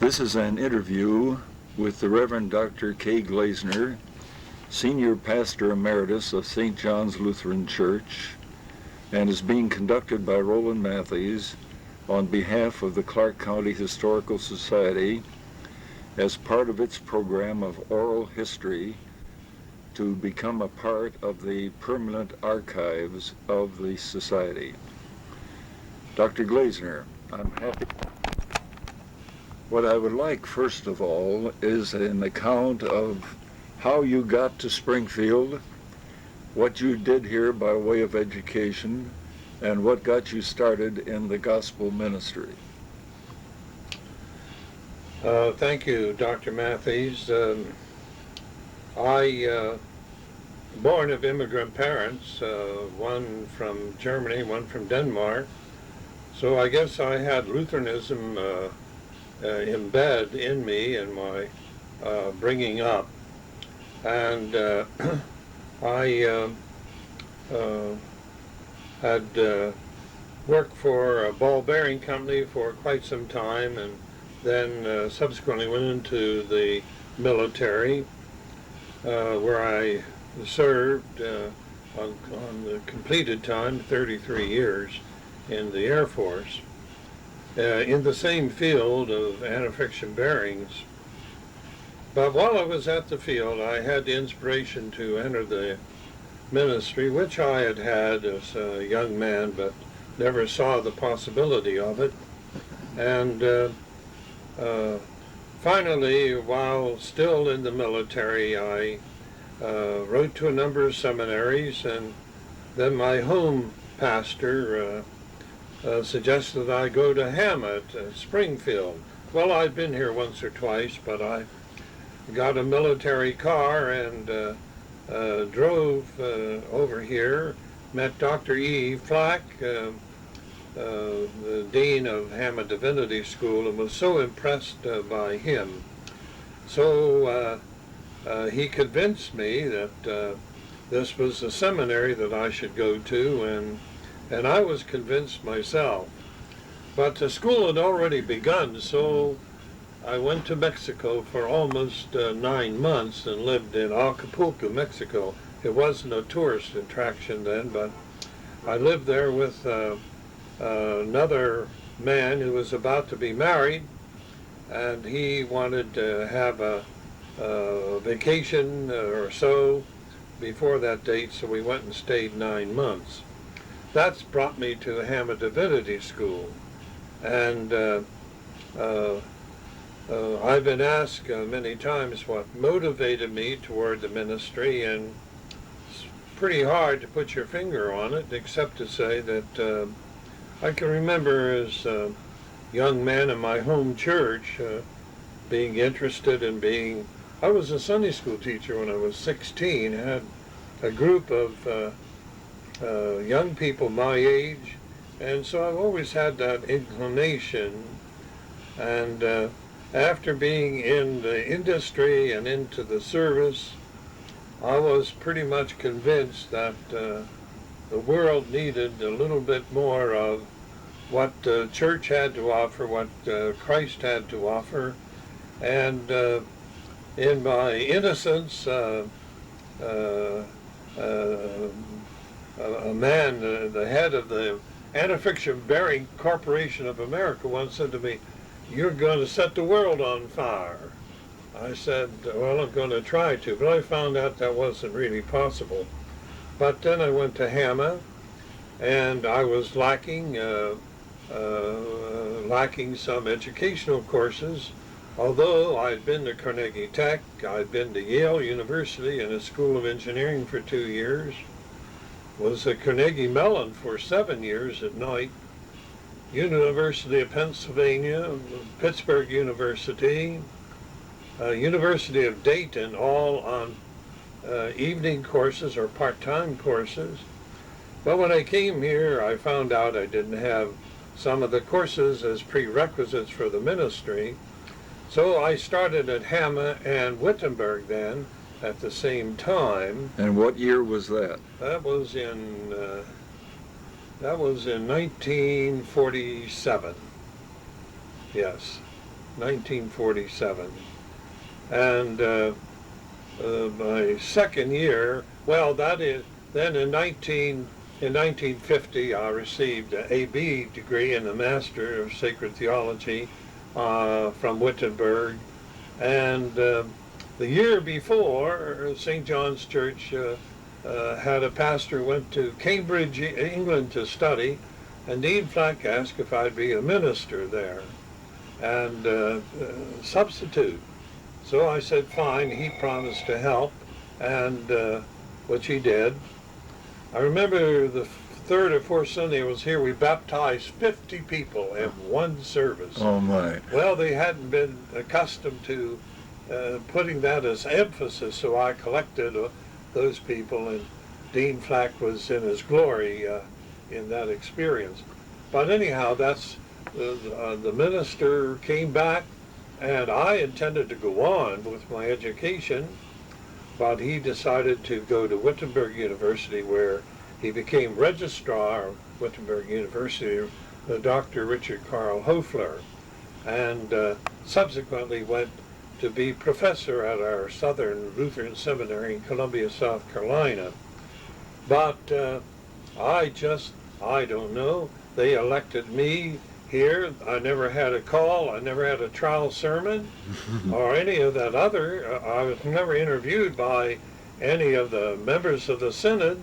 This is an interview with the Reverend Dr. Glaesner, Senior Pastor Emeritus of St. John's Lutheran Church, and is being conducted by Roland Matthies on behalf of the Clark County Historical Society as part of its program of oral history to become a part of the permanent archives of the Society. Dr. Glaesner, I'm happy. What I would like, first of all, is an account of how you got to Springfield, what you did here by way of education, and what got you started in the gospel ministry. Thank you, Dr. Matthies. I born of immigrant parents, one from Germany, one from Denmark. So I guess I had Lutheranism embed in me in my bringing up. And I had worked for a ball bearing company for quite some time, and then subsequently went into the military, where I served on the completed time, 33 years in the Air Force, in the same field of antifiction bearings. But while I was at the field, I had the inspiration to enter the ministry, which I had had as a young man, but never saw the possibility of it. And finally, while still in the military, I wrote to a number of seminaries, and then my home pastor suggested I go to Hammett, Springfield. Well, I'd been here once or twice, but I got a military car and drove over here, met Dr. E. Flack, the dean of Hammett Divinity School, and was so impressed by him. So he convinced me that this was a seminary that I should go to, and I was convinced myself. But the school had already begun, so I went to Mexico for almost 9 months and lived in Acapulco, Mexico. It wasn't a tourist attraction then, but I lived there with another man who was about to be married, and he wanted to have a vacation or so before that date, so we went and stayed 9 months. That's brought me to Hammett Divinity School, and I've been asked many times what motivated me toward the ministry, and it's pretty hard to put your finger on it, except to say that I can remember as a young man in my home church being interested in being, I was a Sunday school teacher when I was 16, had a group of young people my age, and so I've always had that inclination. And after being in the industry and into the service, I was pretty much convinced that the world needed a little bit more of what the church had to offer, what Christ had to offer. And in my innocence, a man, the head of the Antifiction Bearing Corporation of America, once said to me, "You're going to set the world on fire." I said, "Well, I'm going to try to," but I found out that wasn't really possible. But then I went to Hammett, and I was lacking some educational courses. Although I'd been to Carnegie Tech, I'd been to Yale University and a School of Engineering for 2 years, was at Carnegie Mellon for 7 years at night, University of Pennsylvania, Pittsburgh University, University of Dayton, all on evening courses or part-time courses. But when I came here, I found out I didn't have some of the courses as prerequisites for the ministry. So I started at Hammett and Wittenberg then at the same time. And what year was that? That was in 1947. Yes. 1947. And my second year, well, that is, then in 1950, I received an A.B. degree and a Master of Sacred Theology from Wittenberg. And the year before, St. John's Church had a pastor who went to Cambridge, England to study, and Dean Flack asked if I'd be a minister there and substitute. So I said fine. He promised to help, and which he did. I remember the third or fourth Sunday I was here, we baptized 50 people in one service. Oh my. Well, they hadn't been accustomed to putting that as emphasis, so I collected those people, and Dean Flack was in his glory in that experience. But anyhow, that's the minister came back, and I intended to go on with my education, but he decided to go to Wittenberg University, where he became registrar of Wittenberg University, Dr. Richard Karl Hofler, and subsequently went to be professor at our Southern Lutheran Seminary in Columbia, South Carolina. But I don't know, they elected me here. I never had a call, I never had a trial sermon or any of that other. I was never interviewed by any of the members of the synod,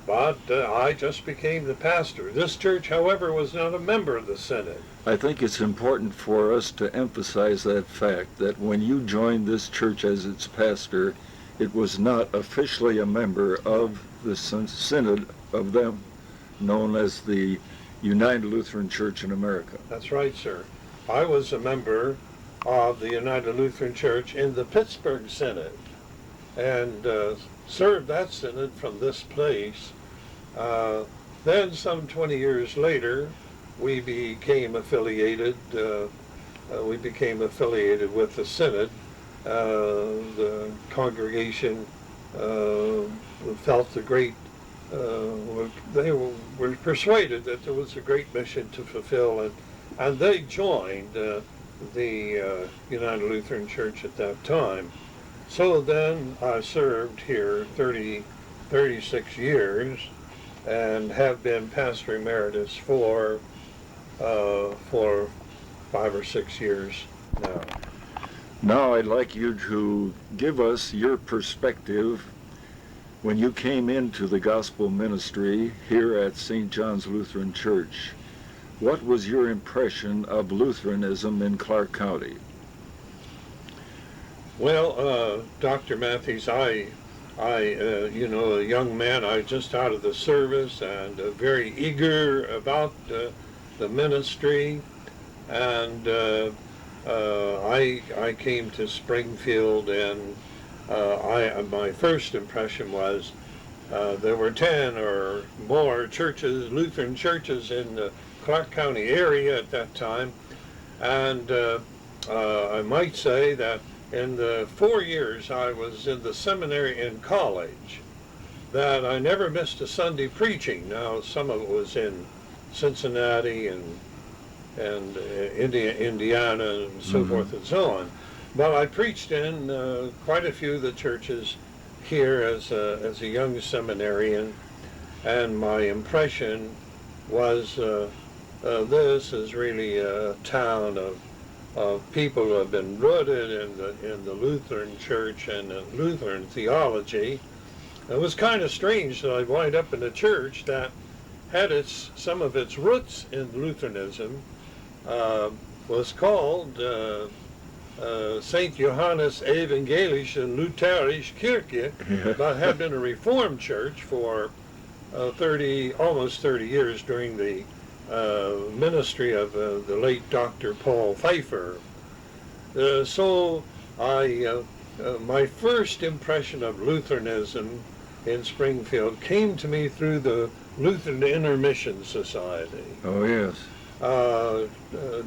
but I just became the pastor. This church, however, was not a member of the synod. I think it's important for us to emphasize that fact, that when you joined this church as its pastor, it was not officially a member of the synod of them known as the United Lutheran Church in America. That's right, sir. I was a member of the United Lutheran Church in the Pittsburgh Synod, and served that synod from this place. Then some 20 years later, we became affiliated with the synod. The congregation felt the great, they were persuaded that there was a great mission to fulfill, and they joined the United Lutheran Church at that time. So then I served here 36 years and have been pastor emeritus for 5 or 6 years now. Now I'd like you to give us your perspective when you came into the gospel ministry here at St. John's Lutheran Church. What was your impression of Lutheranism in Clark County? Well, Dr. Matthies, I you know, a young man, I was just out of the service and very eager about the ministry, and I came to Springfield, and my first impression was there were 10 or more churches, Lutheran churches in the Clark County area at that time, and I might say that in the 4 years I was in the seminary and college, that I never missed a Sunday preaching. Now, some of it was in Cincinnati and Indiana and so forth and so on. But I preached in quite a few of the churches here as a young seminarian, and my impression was this is really a town of people who have been rooted in the Lutheran Church and Lutheran theology. It was kind of strange that I'd wind up in a church that had some of its roots in Lutheranism, was called St. Johannes Evangelische Lutherische Kirche, but had been a Reformed church for almost 30 years during the ministry of the late Dr. Paul Pfeiffer. So my first impression of Lutheranism in Springfield came to me through the Lutheran Intermission Society. Oh, yes.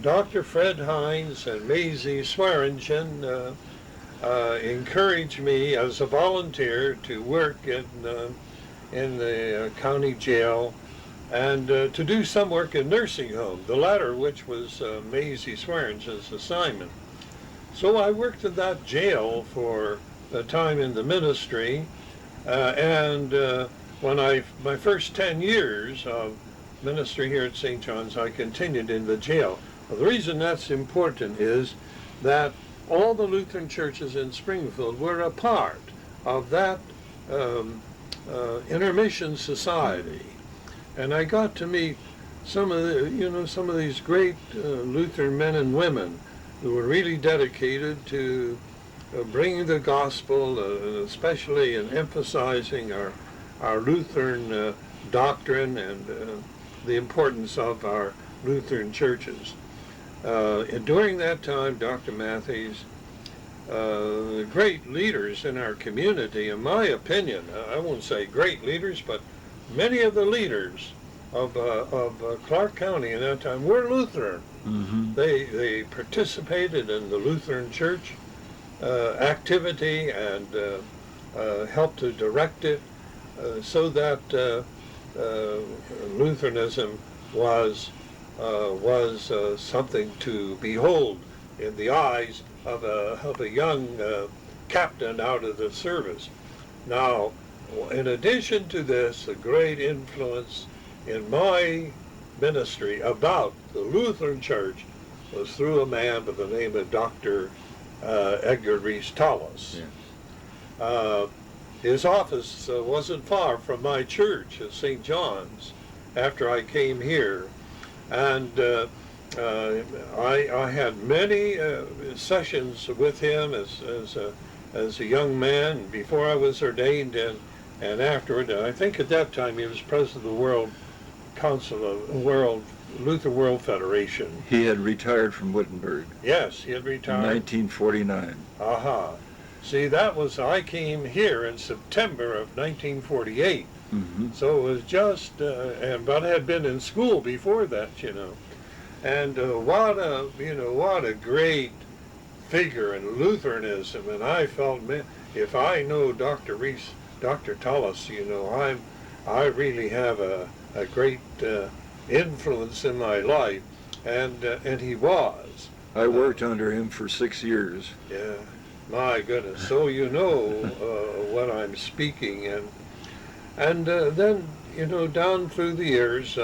Dr. Fred Hines and Matthies Swearingen encouraged me as a volunteer to work in the county jail and to do some work in nursing home, the latter which was Matthies Swearingen's assignment. So I worked in that jail for a time in the ministry, and when my first 10 years of ministry here at St. John's, I continued in the jail. Well, the reason that's important is that all the Lutheran churches in Springfield were a part of that intermission society, and I got to meet some of these great Lutheran men and women who were really dedicated to bringing the gospel, especially in emphasizing our Lutheran doctrine and the importance of our Lutheran churches. And during that time, Dr. Matthies, great leaders in our community, in my opinion, I won't say great leaders, but many of the leaders of Clark County in that time were Lutheran. Mm-hmm. They participated in the Lutheran Church activity and helped to direct it so that Lutheranism was something to behold in the eyes of a young captain out of the service. Now, in addition to this, a great influence in my ministry about the Lutheran Church was through a man by the name of Dr. Edgar Rees-Tallis. Yeah. His office wasn't far from my church at St. John's after I came here, and I had many sessions with him as a young man before I was ordained, and afterward. And I think at that time he was president of the World Council of Luther World Federation. He had retired from Wittenberg. Yes, he had In retired. 1949. Aha. See, I came here in September of 1948. Mm-hmm. So it was just, but I had been in school before that, And what a great figure in Lutheranism. And I felt, man, if I know Dr. Tallis, I really have a great influence in my life. And he was. I worked under him for 6 years. Yeah, my goodness. So you know what I'm speaking. And then, down through the years,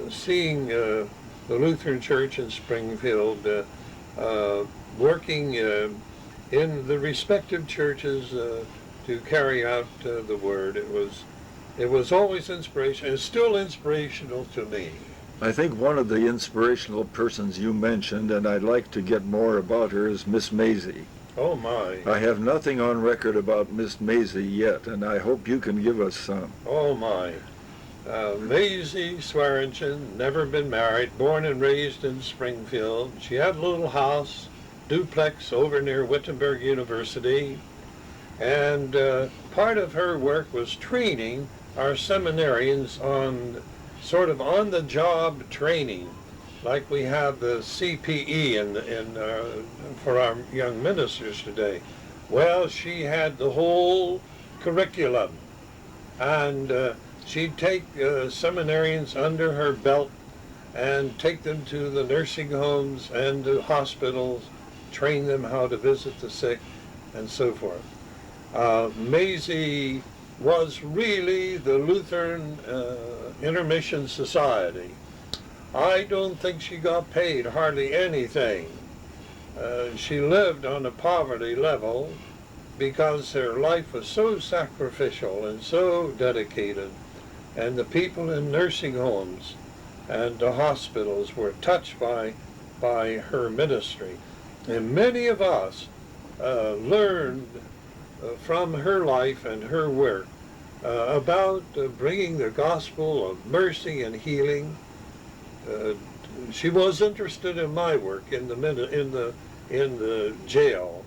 seeing the Lutheran Church in Springfield, working in the respective churches to carry out the word, it was always inspirational. It's still inspirational to me. I think one of the inspirational persons you mentioned, and I'd like to get more about her, is Miss Maisie. Oh my. I have nothing on record about Miss Maisie yet, and I hope you can give us some. Oh my. Maisie Swearingen, never been married, born and raised in Springfield. She had a little house, duplex over near Wittenberg University, and part of her work was training our seminarians on sort of on-the-job training, like we have the CPE for our young ministers today. Well, she had the whole curriculum, and she'd take seminarians under her belt and take them to the nursing homes and to hospitals, train them how to visit the sick, and so forth. Maisie was really the Lutheran Intermission Society. I don't think she got paid hardly anything. She lived on a poverty level because her life was so sacrificial and so dedicated, and the people in nursing homes and the hospitals were touched by her ministry. And many of us learned from her life and her work about bringing the gospel of mercy and healing. She was interested in my work in the jail,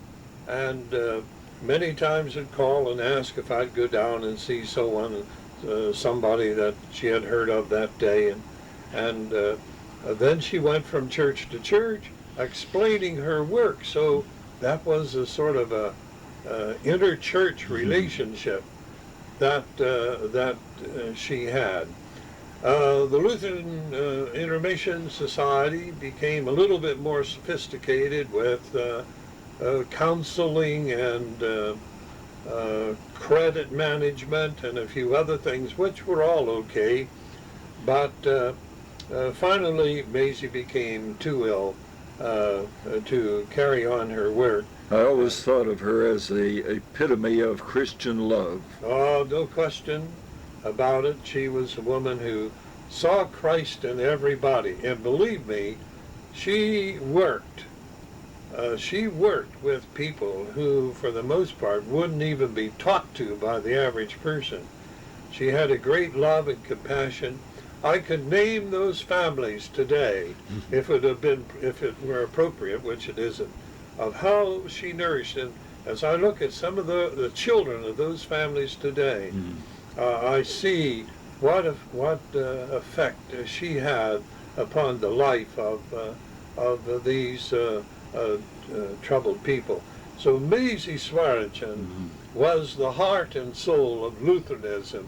and many times would call and ask if I'd go down and see somebody that she had heard of that day, and then she went from church to church explaining her work. So that was a sort of a inter-church relationship that she had. The Lutheran Intermission Society became a little bit more sophisticated with counseling and credit management and a few other things, which were all okay. But finally, Maisie became too ill to carry on her work. I always thought of her as the epitome of Christian love. Oh, no question about it. She was a woman who saw Christ in everybody. And believe me, she worked with people who, for the most part, wouldn't even be talked to by the average person. She had a great love and compassion. I could name those families today, if it were appropriate, which it isn't, of how she nourished. And as I look at some of the children of those families today, I see what effect she had upon the life of these troubled people. So Maisie Swearingen was the heart and soul of Lutheranism,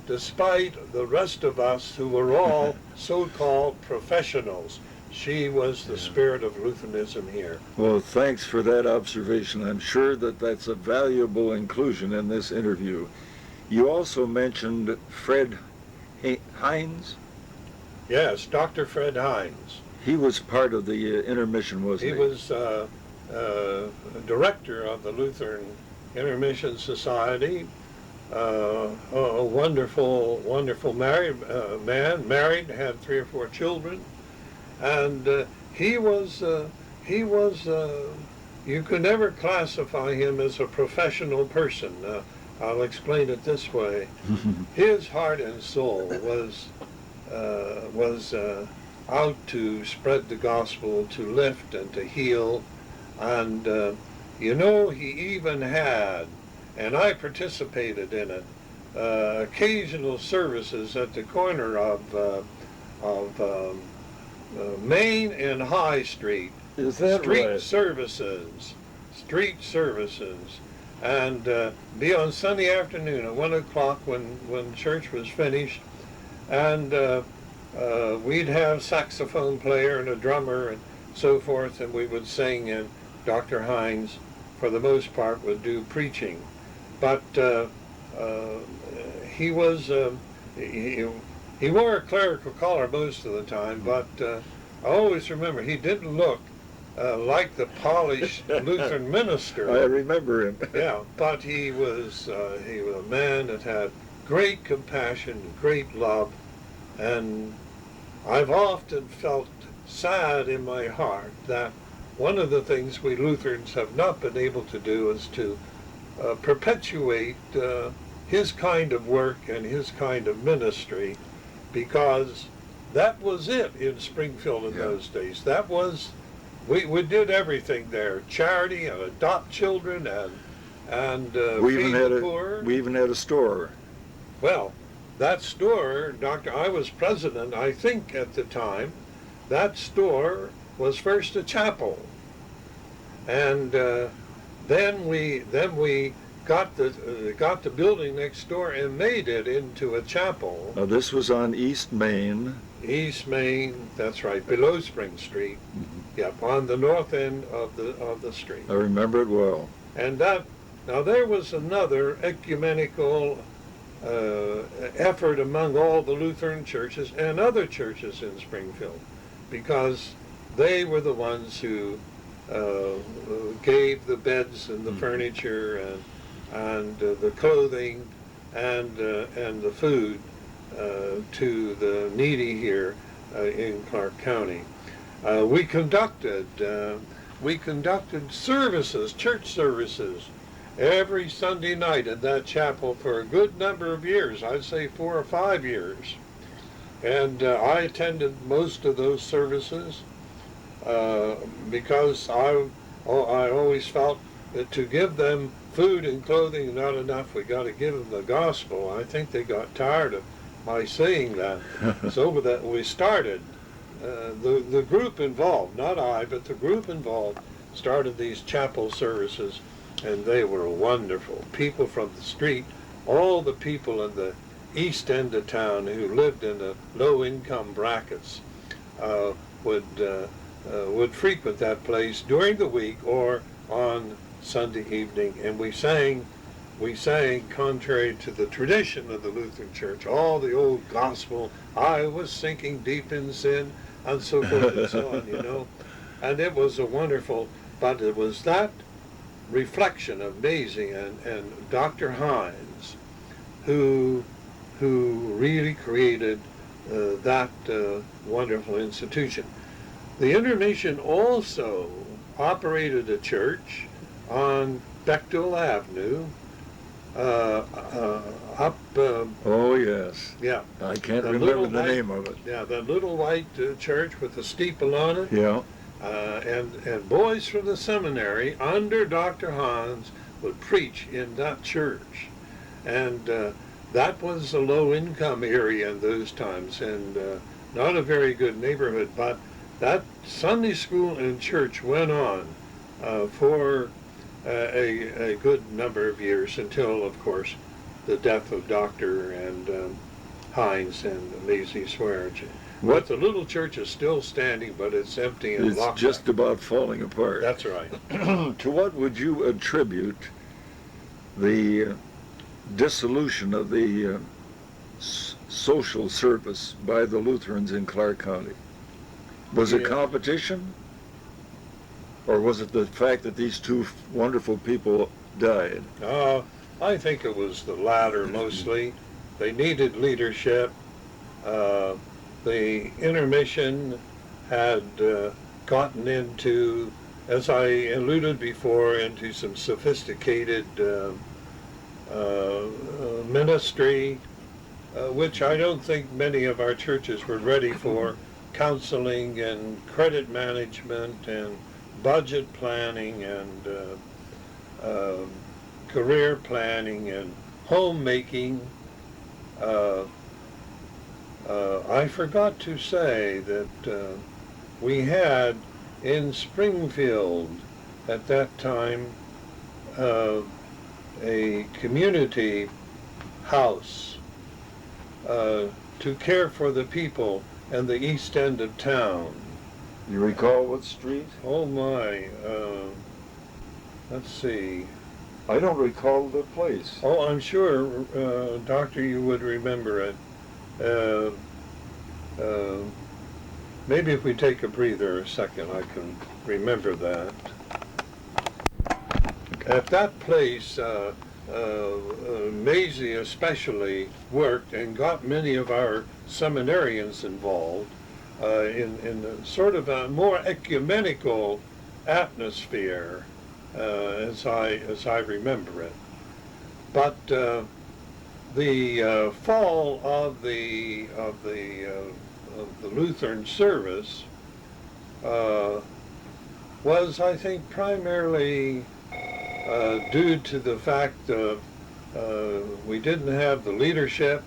despite the rest of us who were all so-called professionals. She was the spirit of Lutheranism here. Well, thanks for that observation. I'm sure that that's a valuable inclusion in this interview. You also mentioned Fred Hines? Yes, Dr. Fred Hines. He was part of the intermission, wasn't he? He was director of the Lutheran Intermission Society. A wonderful, wonderful married man, married, had 3 or 4 children, and he was, you could never classify him as a professional person. I'll explain it this way. His heart and soul was out to spread the gospel, to lift and to heal, and you know, he even had, and I participated in it, occasional services at the corner of Main and High Street. Is that right? Street services, and be on Sunday afternoon at 1 o'clock when church was finished, and we'd have saxophone player and a drummer and so forth, and we would sing, and Dr. Hines, for the most part, would do preaching. But he was, he wore a clerical collar most of the time, but I always remember he didn't look like the polished Lutheran minister. I remember him. Yeah, but he was a man that had great compassion, great love, and I've often felt sad in my heart that one of the things we Lutherans have not been able to do is to perpetuate his kind of work and his kind of ministry, because that was it in Springfield in those days. That was, we did everything there, charity and adopt children and feed the poor. We even had a store. Well, that store, I was president, I think, at the time. That store was first a chapel, and then we got the building next door and made it into a chapel. Now this was on East Main. East Main, that's right, below Spring Street. Yep, on the north end of the street. I remember it well. And now there was another ecumenical effort among all the Lutheran churches and other churches in Springfield, because they were the ones who gave the beds and the furniture and the clothing and the food to the needy here in Clark County. We conducted services, church services, every Sunday night in that chapel for a good number of years. I'd say 4 or 5 years. And I attended most of those services because I always felt that to give them food and clothing is not enough. We got to give them the gospel. I think they got tired of my saying that. So that we started, the group involved, not I, but the group involved, started these chapel services, and they were wonderful. People from the street, all the people east end of town who lived in the low-income brackets would frequent that place during the week or on Sunday evening, and we sang, contrary to the tradition of the Lutheran Church, all the old gospel, I was sinking deep in sin, and so forth and so on, you know. And it was a wonderful, but it was that reflection of Matthies and Dr. Hines who really created that wonderful institution. The Intermission also operated a church on Bechtel Avenue, up. Oh yes. Yeah. I can't remember the name of it. Yeah, that little white church with the steeple on it. Yeah. And boys from the seminary under Dr. Hans would preach in that church, and that was a low-income area in those times, and not a very good neighborhood. But that Sunday school and church went on for a good number of years until, of course, the death of Dr. and Hines and Matthies marriage. But the little church is still standing, but it's empty and locked. It's just about falling apart. That's right. To what would you attribute the dissolution of the social service by the Lutherans in Clark County? Was it competition? Or was it the fact that these two wonderful people died? I think it was the latter mostly. They needed leadership. The Intermission had gotten into, as I alluded before, into some sophisticated ministry, which I don't think many of our churches were ready for. Counseling and credit management and budget planning and career planning and homemaking. I forgot to say that we had in Springfield at that time a community house to care for the people in the east end of town. You recall what street? Oh my, let's see. I don't recall the place. Oh, I'm sure, Doctor, you would remember it. Maybe if we take a breather a second, I can remember that. Okay. At that place, Maisie especially worked and got many of our seminarians involved in a sort of a more ecumenical atmosphere, as I remember it. But the fall of the Lutheran service was, I think, primarily due to the fact we didn't have the leadership.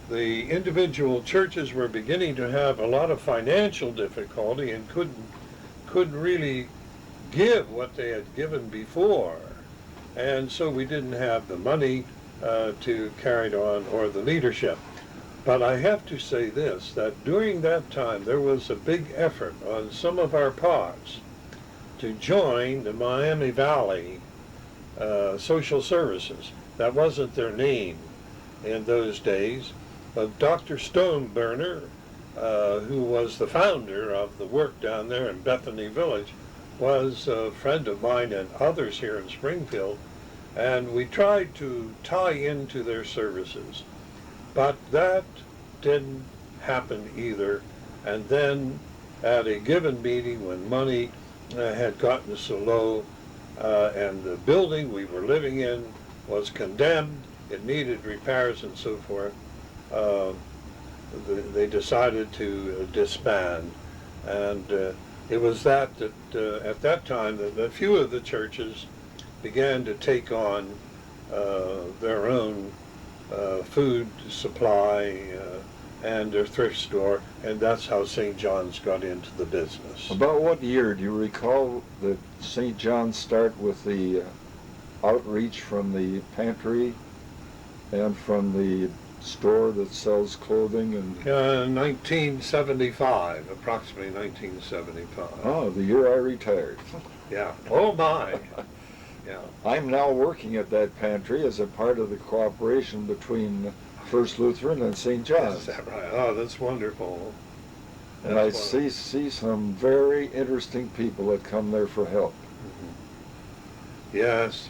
The individual churches were beginning to have a lot of financial difficulty and couldn't really give what they had given before, and so we didn't have the money to carry it on, or the leadership. But I have to say this, that during that time there was a big effort on some of our parts to join the Miami Valley Social Services. That wasn't their name in those days, but Dr. Stoneburner, who was the founder of the work down there in Bethany Village, was a friend of mine and others here in Springfield, and we tried to tie into their services. But that didn't happen either. And then at a given meeting, when money had gotten so low and the building we were living in was condemned, it needed repairs and so forth, they decided to disband. And it was that at that time that a few of the churches began to take on their own food supply and their thrift store, and that's how St. John's got into the business. About what year do you recall that St. John's start with the outreach from the pantry and from the store that sells clothing and... 1975, approximately 1975. Oh, the year I retired. Yeah. Oh my. Yeah. I'm now working at that pantry as a part of the cooperation between First Lutheran and St. John's. Is that right? Oh, that's wonderful. And I see some very interesting people that come there for help. Mm-hmm. Yes.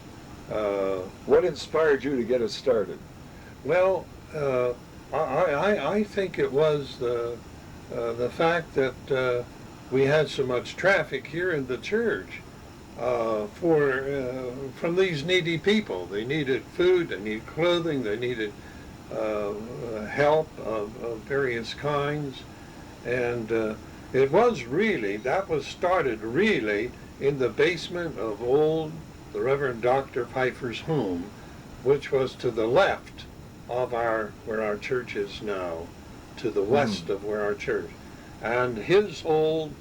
What inspired you to get it started? Well, I think it was the fact that we had so much traffic here in the church from these needy people. They needed food, they needed clothing, they needed help of various kinds. And it was really, that was started really in the basement of the Reverend Dr. Pfeiffer's home, which was to the left of where our church is now, to the west of where our church. And his old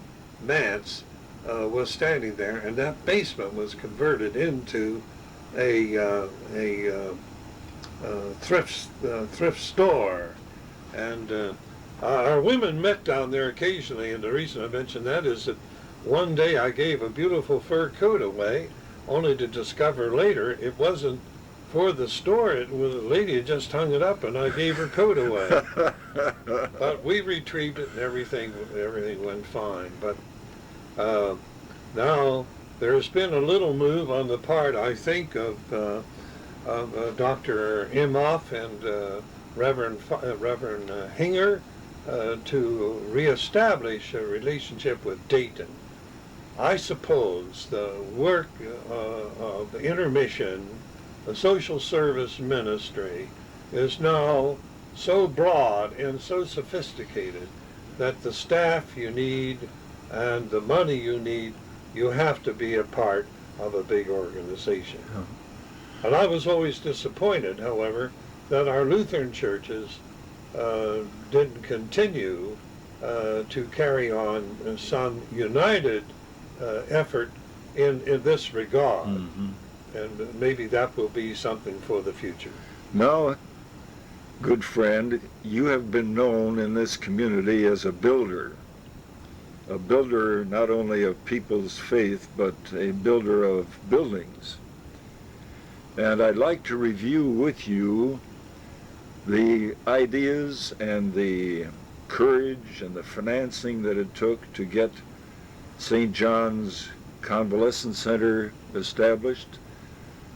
manse was standing there, and that basement was converted into a thrift store. And our women met down there occasionally, and the reason I mention that is that one day I gave a beautiful fur coat away, only to discover later it wasn't for the store. It was a lady had just hung it up, and I gave her coat away. But we retrieved it, and everything went fine. But now there's been a little move on the part, I think, of Dr. Imhoff and Reverend Hinger to reestablish a relationship with Dayton. I suppose the work of the intermission, the social service ministry, is now so broad and so sophisticated that the staff you need and the money you need, you have to be a part of a big organization. And I was always disappointed, however, that our Lutheran churches didn't continue to carry on some united effort in this regard. Mm-hmm. And maybe that will be something for the future. No, good friend, you have been known in this community as a builder not only of people's faith, but a builder of buildings. And I'd like to review with you the ideas and the courage and the financing that it took to get St. John's Convalescent Center established,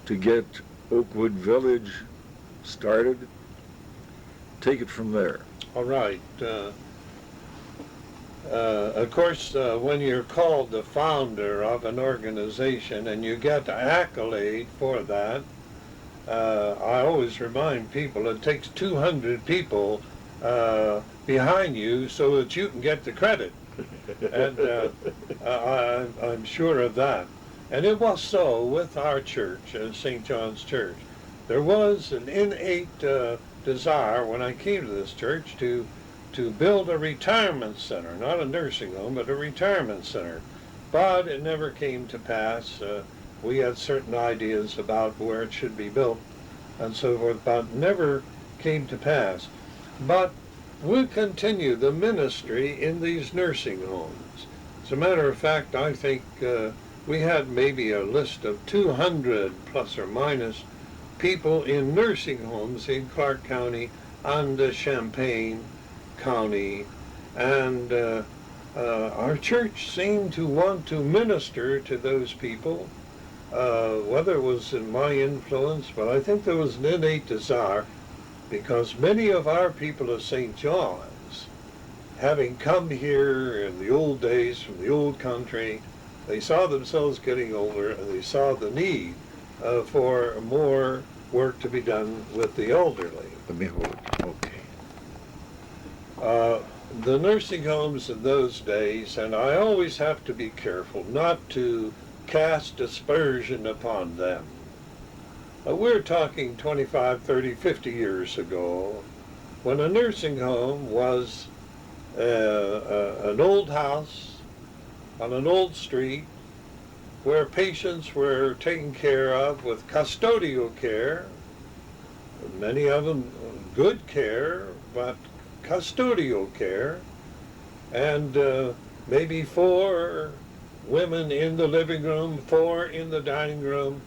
to get Oakwood Village started. Take it from there. All right. Of course, when you're called the founder of an organization and you get the accolade for that, I always remind people it takes 200 people behind you so that you can get the credit. And I'm sure of that. And it was so with our church, St. John's Church. There was an innate desire when I came to this church to build a retirement center, not a nursing home, but a retirement center. But it never came to pass. We had certain ideas about where it should be built and so forth, but never came to pass. But we'll continue the ministry in these nursing homes. As a matter of fact, I think we had maybe a list of 200 plus or minus people in nursing homes in Clark County and Champaign County, and our church seemed to want to minister to those people, whether it was in my influence, but I think there was an innate desire, because many of our people of St. John's, having come here in the old days from the old country, they saw themselves getting older, and they saw the need for more work to be done with the elderly. Let me hold it. Okay. The nursing homes in those days, and I always have to be careful not to cast aspersion upon them. We're talking 25, 30, 50 years ago, when a nursing home was an old house on an old street where patients were taken care of with custodial care, many of them good care, but custodial care, and maybe 4 women in the living room, 4 in the dining room.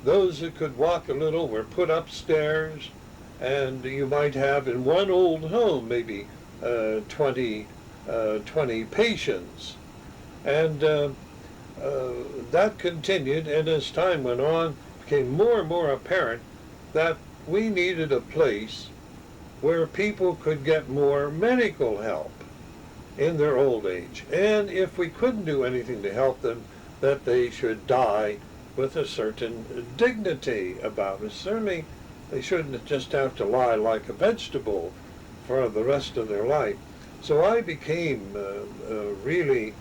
Those that could walk a little were put upstairs, and you might have in one old home maybe 20 patients. And that continued, and as time went on, it became more and more apparent that we needed a place where people could get more medical help in their old age. And if we couldn't do anything to help them, that they should die with a certain dignity about it. Certainly, they shouldn't just have to lie like a vegetable for the rest of their life. So I became really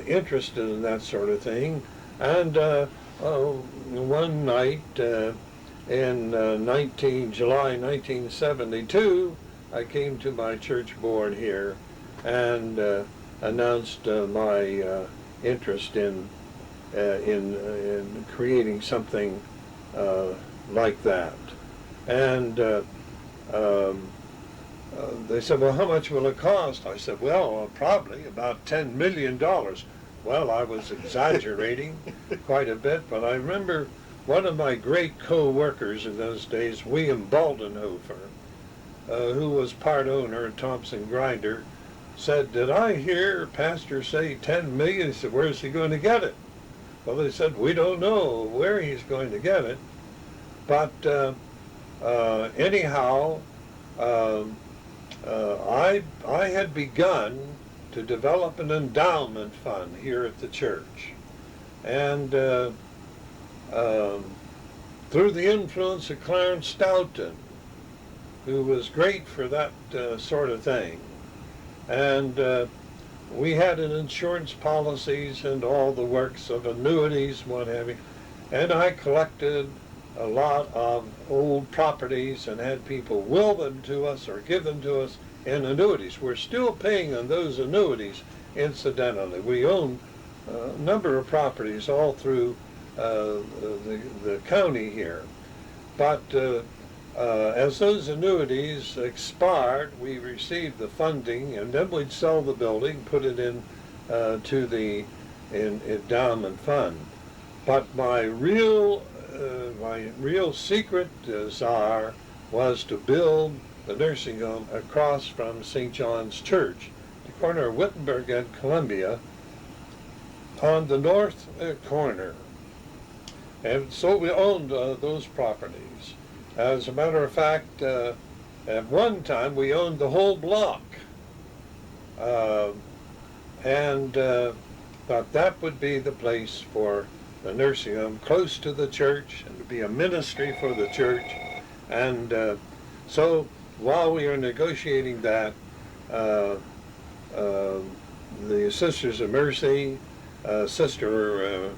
interested in that sort of thing. And one night in July 1972, I came to my church board here and announced my interest in creating something like that. And they said, well, how much will it cost? I said, well, probably about $10 million. Well, I was exaggerating quite a bit, but I remember one of my great co-workers in those days, William Baldenhofer, who was part owner of Thompson Grinder, said, did I hear Pastor say 10 million? He said, where's he going to get it? Well, they said, we don't know where he's going to get it. But anyhow, I had begun to develop an endowment fund here at the church. And through the influence of Clarence Stoughton, who was great for that sort of thing, and we had an insurance policies and all the works of annuities, what have you, and I collected a lot of old properties and had people will them to us or give them to us in annuities. We're still paying on those annuities, incidentally. We own a number of properties all through the county here. But as those annuities expired, we received the funding, and then we'd sell the building, put it in to the endowment fund. But my real secret desire was to build the nursing home across from St. John's Church, the corner of Wittenberg and Columbia, on the north corner. And so we owned those properties. As a matter of fact, at one time we owned the whole block. And thought that would be the place for the nursing home, close to the church, and to be a ministry for the church. And so while we were negotiating that, the Sisters of Mercy, Sister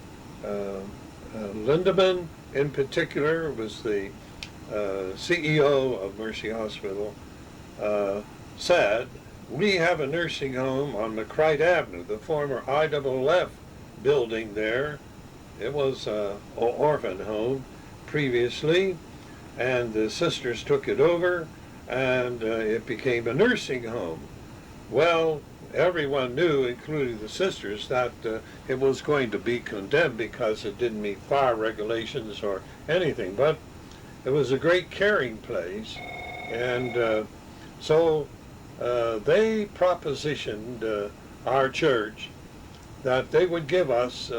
Lindemann in particular was the CEO of Mercy Hospital, said, we have a nursing home on McCrite Avenue, the former IFF building there. It was an orphan home previously, and the sisters took it over, and it became a nursing home. Well, everyone knew, including the sisters, that it was going to be condemned because it didn't meet fire regulations or anything, but it was a great caring place. And so they propositioned our church that they would give us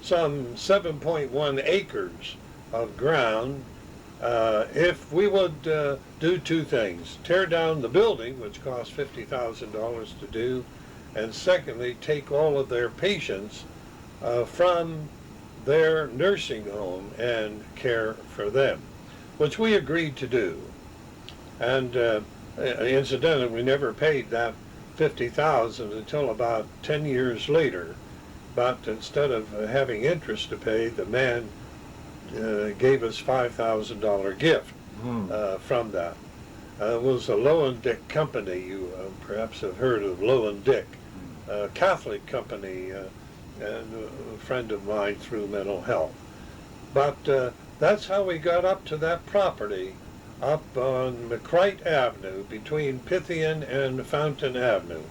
some 7.1 acres of ground if we would do two things: tear down the building, which cost $50,000 to do, and secondly, take all of their patients from their nursing home and care for them, which we agreed to do. And incidentally, we never paid that $50,000 until about 10 years later. But instead of having interest to pay, the man gave us $5,000 gift from that. It was a Low and Dick company. You perhaps have heard of Low and Dick, a Catholic company, and a friend of mine through mental health. But that's how we got up to that property up on McCrite Avenue between Pythian and Fountain Avenue.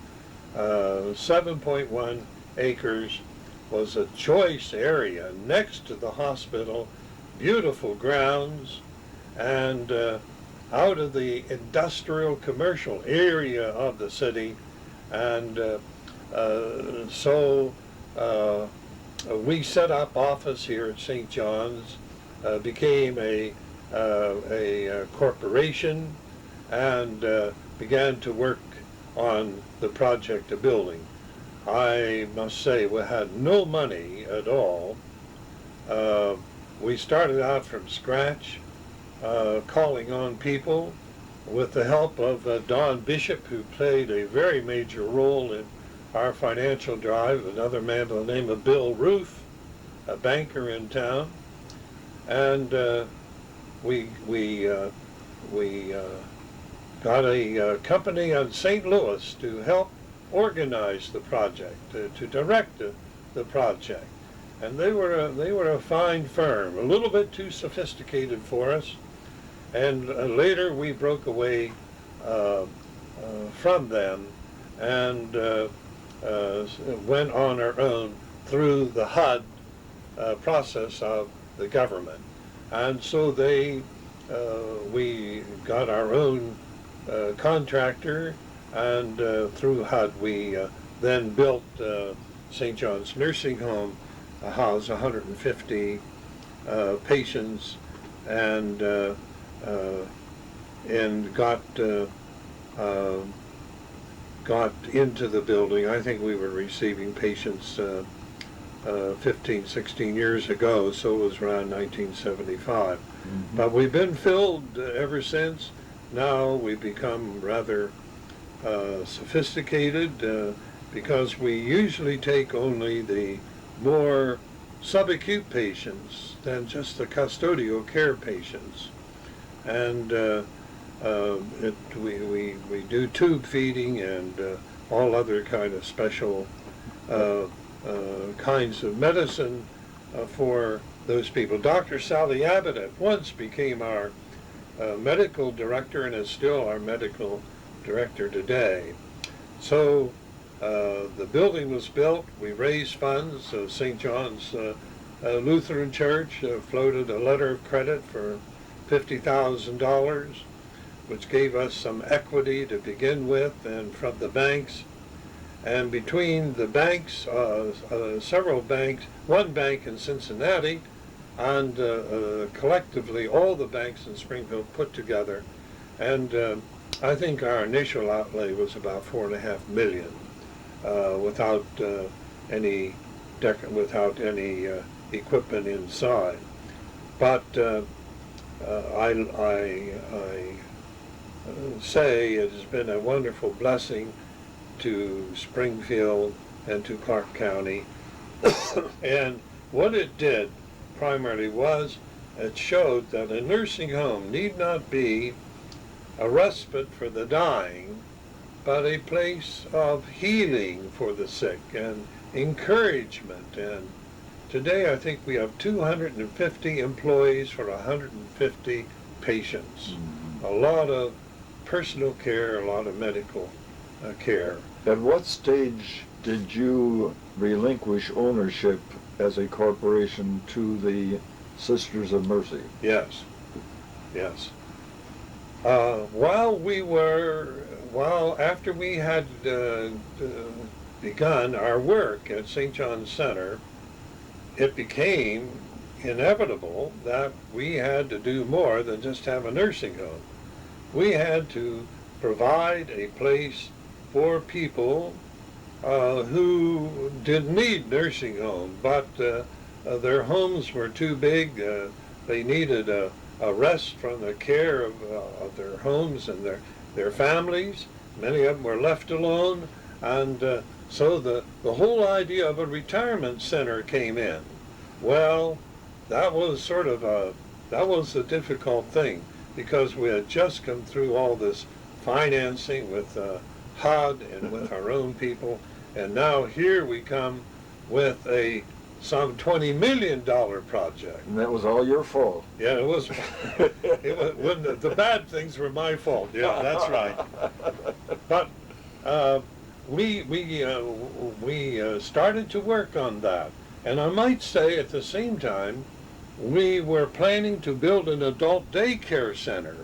7.1 acres, was a choice area next to the hospital, beautiful grounds, and out of the industrial commercial area of the city. And so we set up office here at St. John's, became a corporation, and began to work on the project of building. I must say we had no money at all. We started out from scratch, calling on people with the help of Don Bishop, who played a very major role in our financial drive, another man by the name of Bill Roof, a banker in town. And we got a company in St. Louis to help organize the project, to direct the project. And they were a fine firm, a little bit too sophisticated for us. And later we broke away from them and went on our own through the HUD process of the government. And so we got our own contractor, and through HUD we then built St. John's Nursing Home, housed 150 patients, and got into the building. I think we were receiving patients 15, 16 years ago, so it was around 1975. Mm-hmm. But we've been filled ever since. Now we've become rather sophisticated because we usually take only the more subacute patients than just the custodial care patients. And we do tube feeding and all other kind of special kinds of medicine for those people. Dr. Sally Abbott at once became our medical director and is still our medical director today. So the building was built, we raised funds. St. John's Lutheran Church floated a letter of credit for $50,000, which gave us some equity to begin with, and from the banks. And between the banks, several banks, one bank in Cincinnati, and collectively all the banks in Springfield put together. And I think our initial outlay was about $4.5 million, without any equipment inside. But I say it has been a wonderful blessing to Springfield and to Clark County. And what it did primarily was it showed that a nursing home need not be a respite for the dying, but a place of healing for the sick and encouragement. And today I think we have 250 employees for 150 patients. Mm-hmm. A lot of personal care, a lot of medical care. At what stage did you relinquish ownership as a corporation to the Sisters of Mercy? Yes, yes. After we had begun our work at St. John's Center, it became inevitable that we had to do more than just have a nursing home. We had to provide a place for people who didn't need nursing home, but their homes were too big. They needed a rest from the care of their homes and their families. Many of them were left alone, and so the whole idea of a retirement center came in. Well, that was a difficult thing, because we had just come through all this financing with HUD and with our own people, and now here we come with a some $20 million project. And that was all your fault. Yeah, it was. When the bad things were my fault. Yeah, that's right. But we started to work on that, and I might say at the same time, we were planning to build an adult daycare center,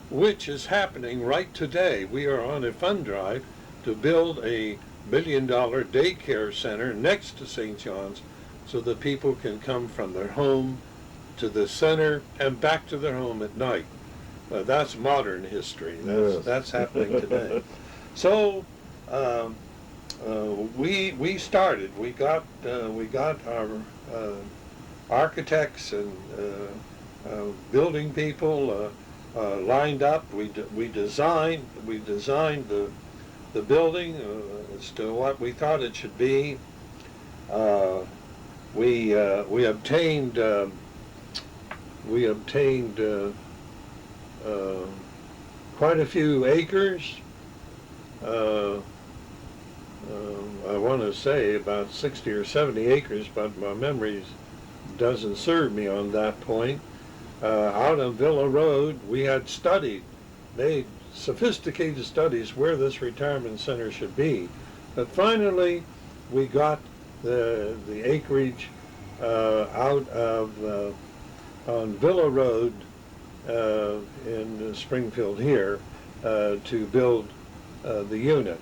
which is happening right today. We are on a fund drive to build a $1 million daycare center next to St. John's, so that people can come from their home to the center and back to their home at night. That's modern history. That's happening today. So we started. We got our architects and building people lined up. We designed the building as to what we thought it should be. We obtained quite a few acres. I want to say about 60 or 70 acres, but my memory doesn't serve me on that point. Out on Villa Road, we had made sophisticated studies where this retirement center should be. But finally, we got the acreage out of on Villa Road in Springfield here to build the unit.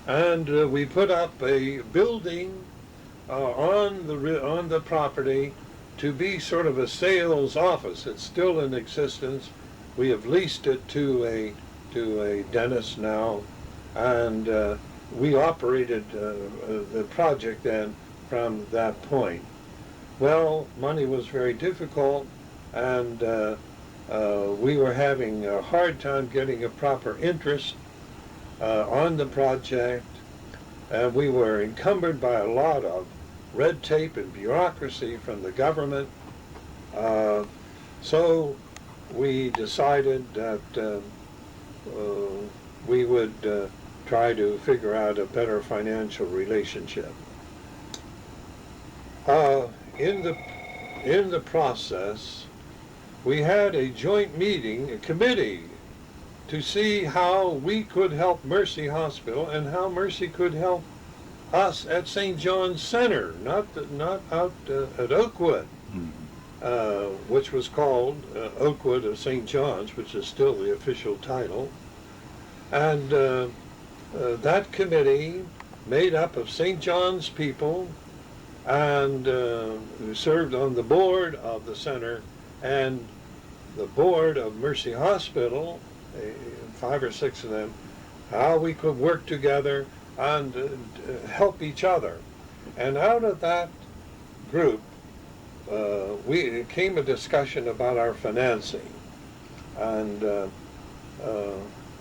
And we put up a building on the property to be sort of a sales office. It's still in existence. We have leased it to a dentist now, and we operated the project then from that point. Well, money was very difficult, and we were having a hard time getting a proper interest on the project, and we were encumbered by a lot of red tape and bureaucracy from the government. So we decided that we would try to figure out a better financial relationship. In the process, we had a joint meeting, a committee, to see how we could help Mercy Hospital and how Mercy could help us at St. John's Center, not out at Oakwood, which was called Oakwood of St. John's, which is still the official title. And that committee, made up of St. John's people, and who served on the board of the center and the board of Mercy Hospital, 5 or 6 of them, how we could work together and help each other. And out of that group, came a discussion about our financing. And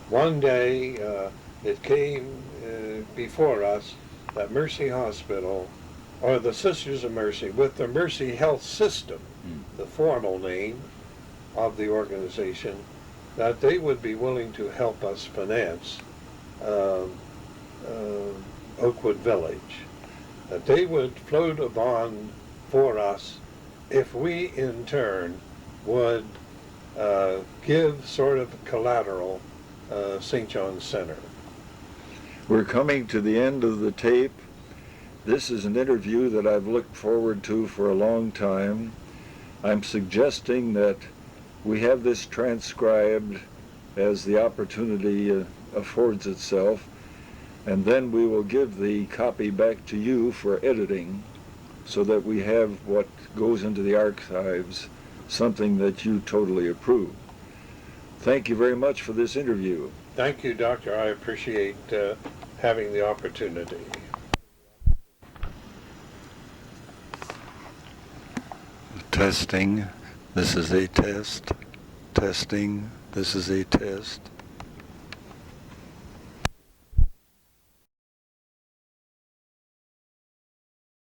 one day it came before us that Mercy Hospital, or the Sisters of Mercy, with the Mercy Health System, the formal name of the organization, that they would be willing to help us finance Oakwood Village, that they would float a bond for us if we in turn would give sort of collateral St. John's Center. We're coming to the end of the tape. This is an interview that I've looked forward to for a long time. I'm suggesting that we have this transcribed as the opportunity affords itself, and then we will give the copy back to you for editing so that we have what goes into the archives, something that you totally approve. Thank you very much for this interview. Thank you, Doctor. I appreciate having the opportunity. Testing. This is a test. Testing. This is a test.